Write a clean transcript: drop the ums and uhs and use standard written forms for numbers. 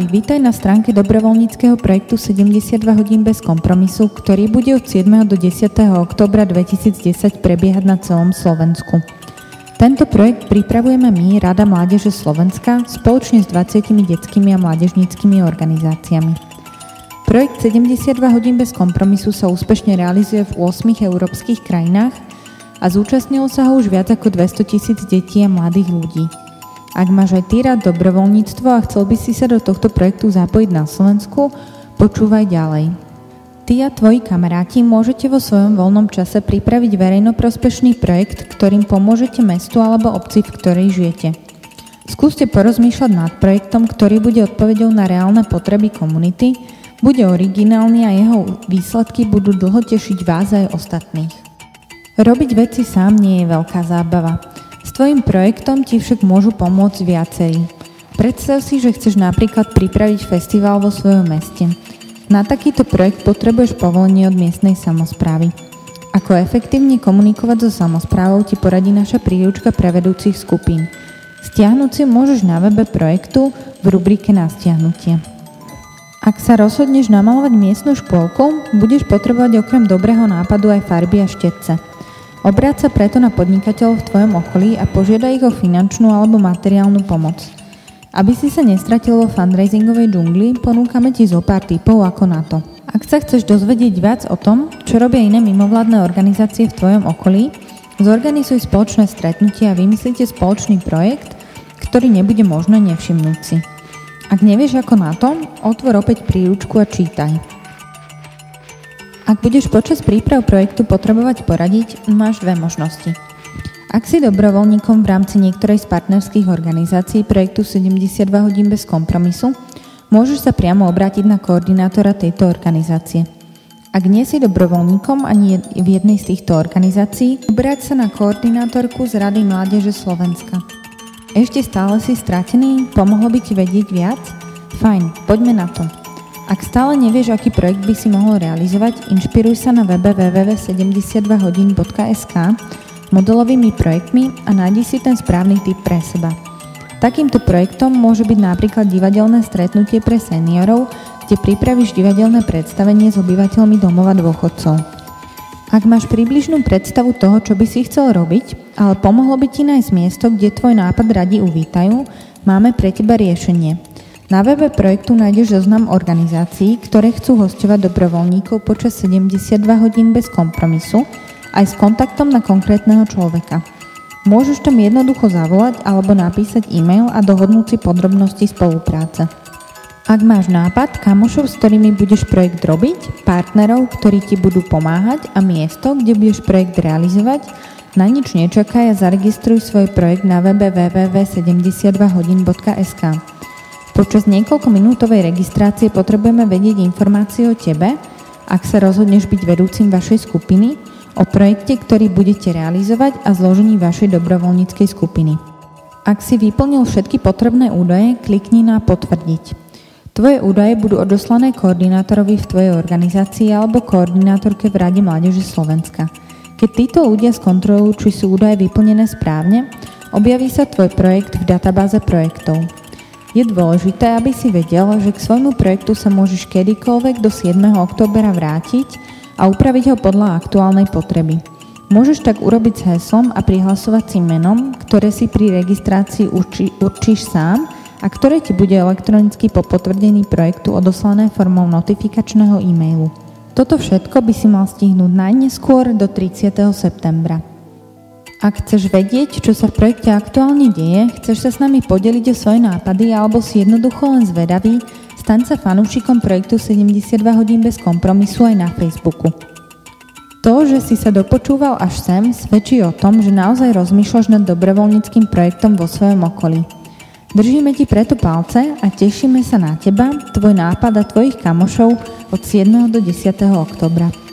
Ahoj, vítaj na stránke dobrovoľníckeho projektu 72 hodín bez kompromisu, ktorý bude od 7. do 10. októbra 2010 prebiehať na celom Slovensku. Tento projekt pripravujeme my, Rada mládeže Slovenska, spoločne s 20 detskými a mládežníckymi organizáciami. Projekt 72 hodín bez kompromisu sa úspešne realizuje v 8 európskych krajinách a zúčastnilo sa ho už viac ako 200 000 detí a mladých ľudí. Ak máš aj ty rád dobrovoľníctvo a chcel by si sa do tohto projektu zapojiť na Slovensku, počúvaj ďalej. Ty a tvoji kamaráti môžete vo svojom voľnom čase pripraviť verejnoprospešný projekt, ktorým pomôžete mestu alebo obci, v ktorej žijete. Skúste porozmýšľať nad projektom, ktorý bude odpoveďou na reálne potreby komunity, bude originálny a jeho výsledky budú dlho tešiť vás aj ostatných. Robiť veci sám nie je veľká zábava. S tvojim projektom ti však môžu pomôcť viacerí. Predstav si, že chceš napríklad pripraviť festival vo svojom meste. Na takýto projekt potrebuješ povolenie od miestnej samosprávy. Ako efektívne komunikovať so samosprávou ti poradí naša príručka pre vedúcich skupín. Stiahnuť si môžeš na webe projektu v rubrike na stiahnutie. Ak sa rozhodneš namalovať miestnu škôlku, budeš potrebovať okrem dobrého nápadu aj farby a štetce. Obráť sa preto na podnikateľov v tvojom okolí a požiadaj ich o finančnú alebo materiálnu pomoc. Aby si sa nestratil vo fundraisingovej džungli, ponúkame ti zo pár tipov ako na to. Ak sa chceš dozvedieť viac o tom, čo robia iné mimovládne organizácie v tvojom okolí, zorganizuj spoločné stretnutie a vymyslite spoločný projekt, ktorý nebude možné nevšimnúť si. Ak nevieš ako na to, otvor opäť príručku a čítaj. Ak budeš počas príprav projektu potrebovať poradiť, máš dve možnosti. Ak si dobrovoľníkom v rámci niektorej z partnerských organizácií projektu 72 hodín bez kompromisu, môžeš sa priamo obrátiť na koordinátora tejto organizácie. Ak nie si dobrovoľníkom ani v jednej z týchto organizácií, obráť sa na koordinátorku z Rady mládeže Slovenska. Ešte stále si stratený? Pomohlo by ti vedieť viac? Fajn, poďme na to. Ak stále nevieš, aký projekt by si mohol realizovať, inšpiruj sa na webe www.72hodin.sk modelovými projektmi a nájdi si ten správny typ pre seba. Takýmto projektom môže byť napríklad divadelné stretnutie pre seniorov, kde pripravíš divadelné predstavenie s obyvateľmi domova dôchodcov. Ak máš približnú predstavu toho, čo by si chcel robiť, ale pomohlo by ti nájsť miesto, kde tvoj nápad radi uvítajú, máme pre teba riešenie. Na webe projektu nájdeš zoznam organizácií, ktoré chcú hosťovať dobrovoľníkov počas 72 hodín bez kompromisu, aj s kontaktom na konkrétneho človeka. Môžeš tam jednoducho zavolať alebo napísať e-mail a dohodnúť si podrobnosti spolupráce. Ak máš nápad, kamošov, s ktorými budeš projekt robiť, partnerov, ktorí ti budú pomáhať a miesto, kde budeš projekt realizovať, na nič nečakaj a zaregistruj svoj projekt na webe www.72hodin.sk. Počas niekoľkominútovej registrácie potrebujeme vedieť informácie o tebe, ak sa rozhodneš byť vedúcim vašej skupiny, o projekte, ktorý budete realizovať a zložení vašej dobrovoľníckej skupiny. Ak si vyplnil všetky potrebné údaje, klikni na potvrdiť. Tvoje údaje budú odoslané koordinátorovi v tvojej organizácii alebo koordinátorke v Rade mládeže Slovenska. Keď títo ľudia skontrolujú, či sú údaje vyplnené správne, objaví sa tvoj projekt v databáze projektov. Je dôležité, aby si vedel, že k svojmu projektu sa môžeš kedykoľvek do 7. októbera vrátiť a upraviť ho podľa aktuálnej potreby. Môžeš tak urobiť s heslom a prihlasovacím menom, ktoré si pri registrácii určíš sám a ktoré ti bude elektronicky po potvrdení projektu odoslané formou notifikačného e-mailu. Toto všetko by si mal stihnúť najneskôr do 30. septembra. Ak chceš vedieť, čo sa v projekte aktuálne deje, chceš sa s nami podeliť o svoje nápady alebo si jednoducho len zvedavý, staň sa fanúšikom projektu 72 hodín bez kompromisu aj na Facebooku. To, že si sa dopočúval až sem, svedčí o tom, že naozaj rozmýšľaš nad dobrovoľníckym projektom vo svojom okolí. Držíme ti preto palce a tešíme sa na teba, tvoj nápad a tvojich kamošov od 7. do 10. októbra.